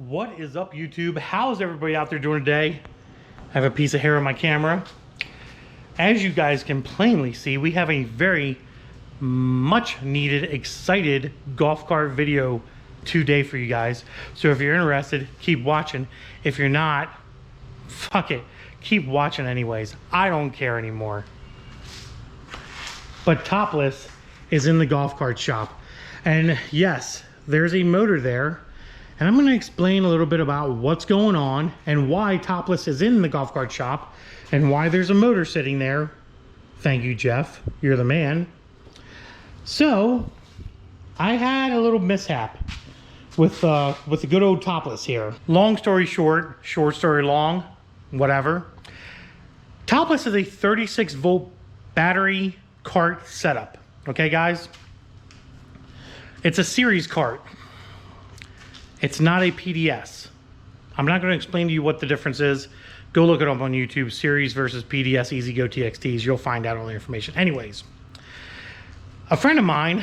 What is up, YouTube? How's everybody out there doing today? I have a piece of hair on my camera. As you guys can plainly see, we have a very much needed, excited golf cart video today for you guys. So if you're interested, keep watching. If you're not, fuck it. Keep watching anyways. I don't care anymore. But Topless is in the golf cart shop. And yes, there's a motor there. And I'm going to explain a little bit about what's going on and why Topless is in the golf cart shop and why there's a motor sitting there. Thank you, Jeff. You're the man. So, I had a little mishap with the good old Topless here. Long story short, short story long, whatever. Topless is a 36 volt battery cart setup. Okay, guys? It's a series cart. It's not a PDS. I'm not going to explain to you what the difference is. Go look it up on YouTube. Series versus PDS, Easy Go TXTs. You'll find out all the information. Anyways, a friend of mine,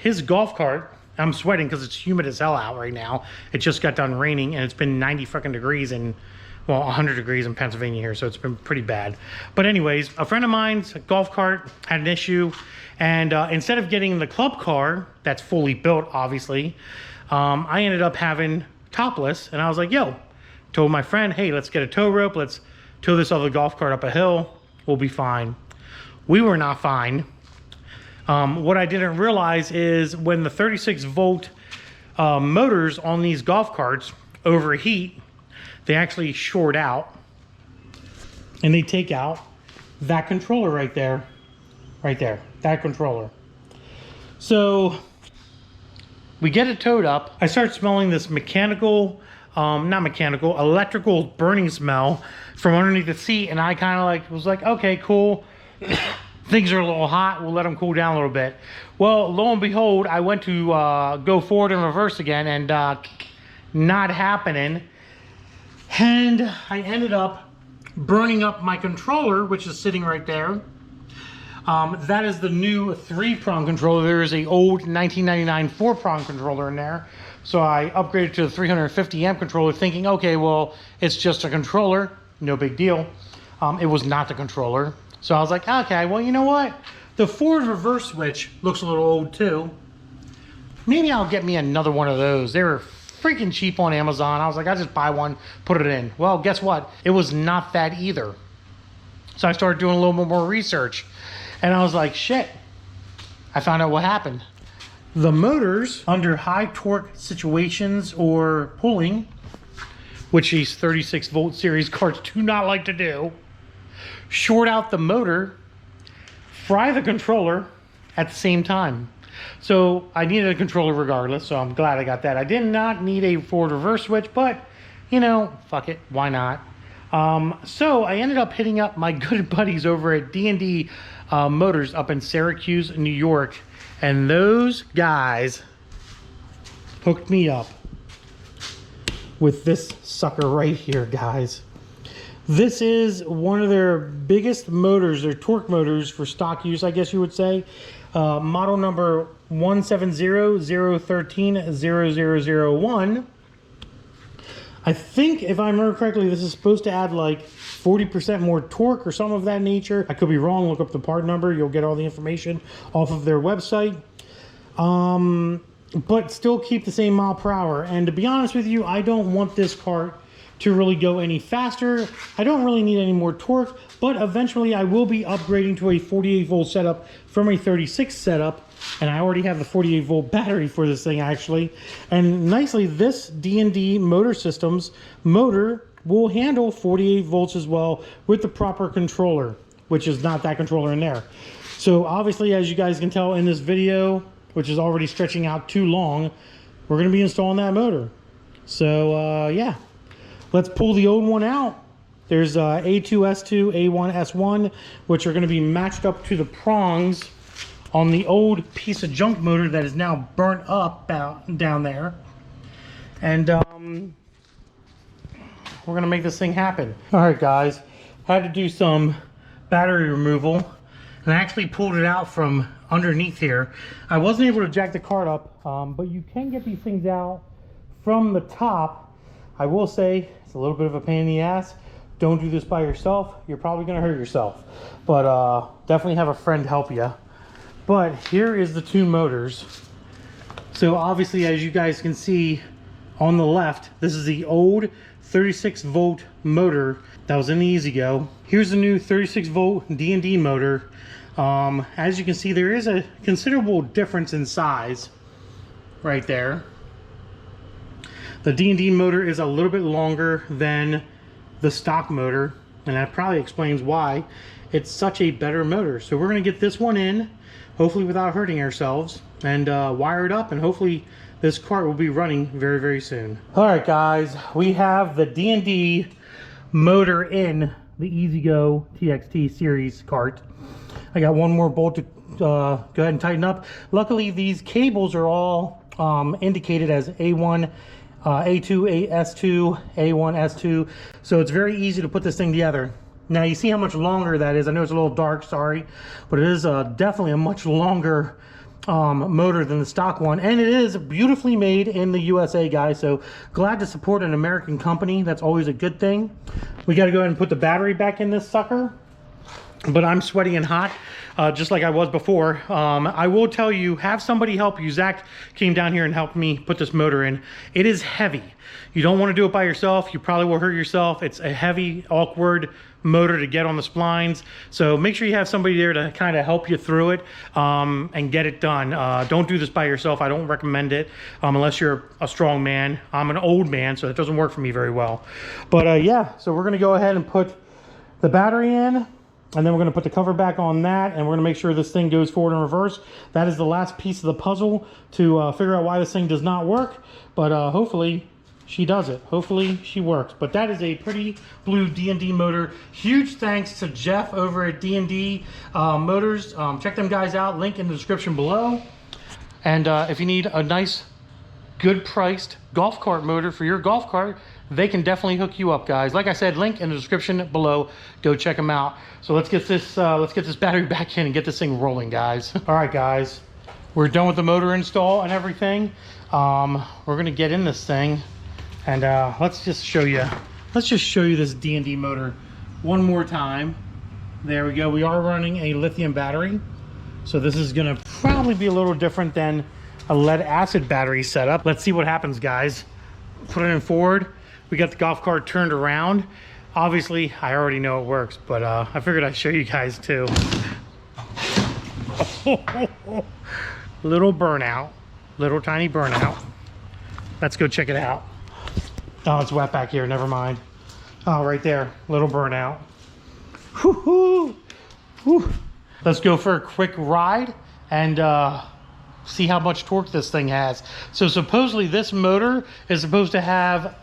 his golf cart, I'm sweating because it's humid as hell out right now. It just got done raining and it's been 90 fucking degrees and, well, 100 degrees in Pennsylvania here, so it's been pretty bad. But anyways, a friend of mine's golf cart had an issue, and instead of getting the club car that's fully built, obviously, I ended up having Topless, and I was like, yo, told my friend, hey, let's get a tow rope, let's tow this other golf cart up a hill, we'll be fine. We were not fine. What I didn't realize is when the 36 volt motors on these golf carts overheat, they actually short out, and they take out that controller right there, that controller. So we get it towed up. I start smelling this electrical burning smell from underneath the seat, and I kind of was like, okay, cool. Things are a little hot. We'll let them cool down a little bit. Well, lo and behold, I went to go forward and reverse again, and not happening. And I ended up burning up my controller, which is sitting right there. That is the new 3-prong controller. There is an old 1999 4-prong controller in there. So I upgraded to the 350 amp controller thinking, okay, well, it's just a controller. No big deal. It was not the controller. So I was like, okay, well, you know what? The forward reverse switch looks a little old too. Maybe I'll get me another one of those. They were freaking cheap on Amazon. I was like, I'll just buy one, put it in. Well, guess what? It was not that either. So I started doing a little bit more research. And I was like, shit, I found out what happened. The motors, under high torque situations or pulling, which these 36 volt series carts do not like to do, short out the motor, fry the controller at the same time. So I needed a controller regardless, so I'm glad I got that. I did not need a forward reverse switch, but, you know, fuck it, why not? So I ended up hitting up my good buddies over at D&D Motors up in Syracuse, New York, and those guys hooked me up with this sucker right here, guys. This is one of their biggest motors, their torque motors for stock use, I guess you would say. Model number 170-013-0001. I think, if I remember correctly, this is supposed to add like 40% more torque or something of that nature. I could be wrong. Look up the part number. You'll get all the information off of their website. But still keep the same mile per hour. And to be honest with you, I don't want this cart to really go any faster. I don't really need any more torque, but eventually I will be upgrading to a 48 volt setup from a 36 setup. And I already have the 48 volt battery for this thing, actually. And nicely, this D&D Motor Systems motor will handle 48 volts as well with the proper controller, which is not that controller in there. So obviously, as you guys can tell in this video, which is already stretching out too long, we're going to be installing that motor. So yeah, let's pull the old one out. There's A2S2, A1S1, which are going to be matched up to the prongs on the old piece of junk motor that is now burnt up down there. And we're gonna make this thing happen. All right, guys, I had to do some battery removal, and I actually pulled it out from underneath here. I wasn't able to jack the cart up, but you can get these things out from the top I will say it's a little bit of a pain in the ass. Don't do this by yourself. You're probably gonna hurt yourself. But definitely have a friend help you. But here is the two motors. So obviously, as you guys can see on the left, this is the old 36 volt motor that was in the E-Z-Go. Here's the new 36 volt D&D motor. As you can see, there is a considerable difference in size right there. The D&D motor is a little bit longer than the stock motor, and that probably explains why it's such a better motor. So we're going to get this one in, hopefully without hurting ourselves, and wire it up, and hopefully this cart will be running very, very soon. All right, guys, we have the D&D motor in the E-Z-Go TXT series cart. I got one more bolt to go ahead and tighten up. Luckily, these cables are all indicated as A1, A2, S2, A1, S2. So it's very easy to put this thing together. Now you see how much longer that is. I know it's a little dark, sorry, but it is definitely a much longer motor than the stock one, and it is beautifully made in the USA, guys. So glad to support an American company. That's always a good thing. We got to go ahead and put the battery back in this sucker, but I'm sweaty and hot, just like I was before. I will tell you, have somebody help you. Zach came down here and helped me put this motor in. It is heavy. You don't want to do it by yourself. You probably will hurt yourself. It's a heavy, awkward motor to get on the splines. So make sure you have somebody there to kind of help you through it and get it done. Don't do this by yourself. I don't recommend it unless you're a strong man. I'm an old man, so it doesn't work for me very well. But yeah, so we're going to go ahead and put the battery in. And then we're going to put the cover back on that, and we're going to make sure this thing goes forward and reverse. That is the last piece of the puzzle to figure out why this thing does not work. But hopefully she does it. Hopefully she works. But that is a pretty blue D&D motor. Huge thanks to Jeff over at D&D Motors. Check them guys out. Link in the description below. And if you need a nice, good priced golf cart motor for your golf cart, they can definitely hook you up, guys. Like I said, link in the description below. Go check them out. So let's get this battery back in and get this thing rolling, guys. All right, guys, we're done with the motor install and everything. We're gonna get in this thing, and let's just show you this D&D motor one more time. There we go. We are running a lithium battery, so this is gonna probably be a little different than a lead acid battery setup. Let's see what happens, guys. Put it in forward. We got the golf cart turned around. Obviously, I already know it works, but I figured I'd show you guys too. Little burnout, little tiny burnout. Let's go check it out. Oh, it's wet back here, never mind. Oh, right there, little burnout. Woo-hoo. Woo. Let's go for a quick ride and see how much torque this thing has. So supposedly this motor is supposed to have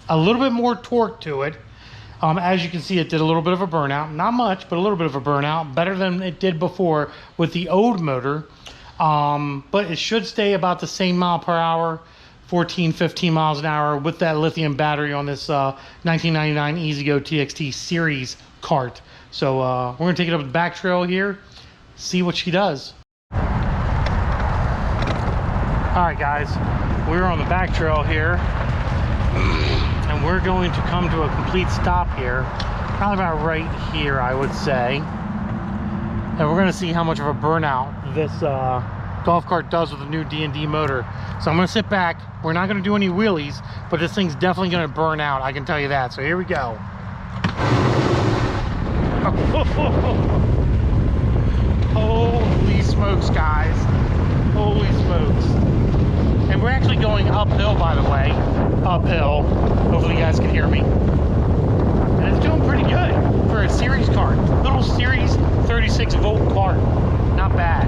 a little bit more torque to it. As you can see, it did a little bit of a burnout. Not much, but a little bit of a burnout. Better than it did before with the old motor. But it should stay about the same mile per hour, 14, 15 miles an hour with that lithium battery on this 1999 E-Z-Go TXT series cart. So we're gonna take it up the back trail here, see what she does. All right, guys, we're on the back trail here. And we're going to come to a complete stop here, probably about right here, I would say. And we're going to see how much of a burnout this golf cart does with the new D&D motor. So I'm going to sit back. We're not going to do any wheelies, but this thing's definitely going to burn out, I can tell you that. So here we go. Holy smokes, guys. Holy smokes. And we're actually going uphill, by the way. Uphill. Hopefully you guys can hear me. And it's doing pretty good for a series cart. Little series 36 volt cart. Not bad.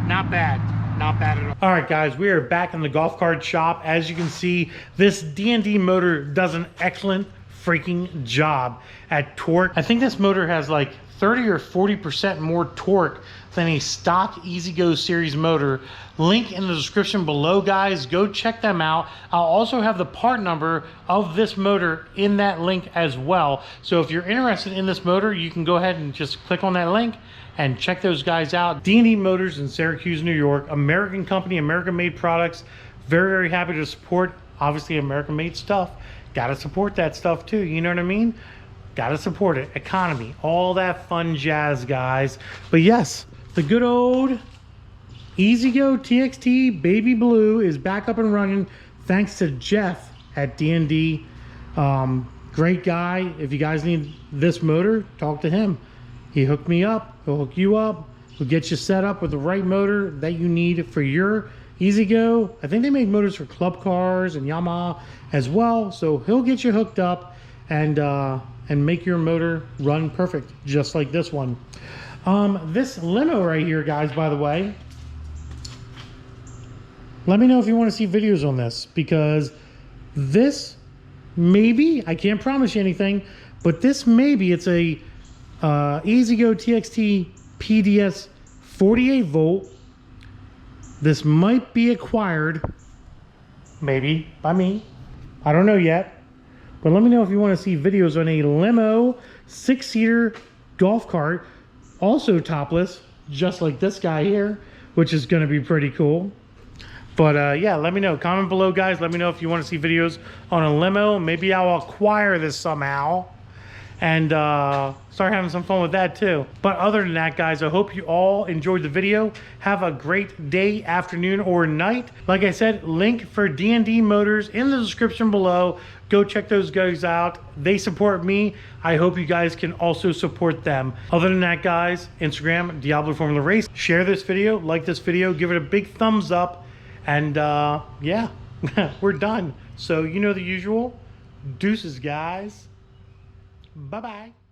Not bad. Not bad at all. All right, guys, we are back in the golf cart shop. As you can see, this D&D motor does an excellent freaking job at torque. I think this motor has like 30 or 40% more torque than a stock E-Z-Go series motor. Link in the description below, guys. Go check them out. I'll also have the part number of this motor in that link as well. So if you're interested in this motor, you can go ahead and just click on that link and check those guys out. D&D Motors in Syracuse, New York. American company, American-made products. Very, very happy to support, obviously, American-made stuff. Gotta support that stuff too, you know what I mean? Gotta support it. Economy, all that fun jazz, guys. But yes, the good old E-Z-Go TXT Baby Blue is back up and running thanks to Jeff at D&D. Great guy. If you guys need this motor, talk to him. He hooked me up. He'll hook you up. He'll get you set up with the right motor that you need for your E-Z-Go. I think they make motors for club cars and Yamaha as well. So he'll get you hooked up and make your motor run perfect, just like this one. This limo right here, guys, by the way, let me know if you want to see videos on this, because this maybe, I can't promise you anything, but this maybe, it's a E-Z-Go TXT PDS 48 volt. This might be acquired, maybe, by me. I don't know yet. But let me know if you want to see videos on a limo 6-seater golf cart, also topless, just like this guy here, which is going to be pretty cool. But yeah, let me know. Comment below, guys. Let me know if you want to see videos on a limo. Maybe I'll acquire this somehow and start having some fun with that too. But other than that, guys, I hope you all enjoyed the video. Have a great day, afternoon, or night. Like I said, link for D&D Motors in the description below. Go check those guys out. They support me. I hope you guys can also support them. Other than that, guys, Instagram, Diablo Formula Race. Share this video, like this video, give it a big thumbs up. And yeah, we're done. So you know the usual. Deuces, guys. Bye-bye.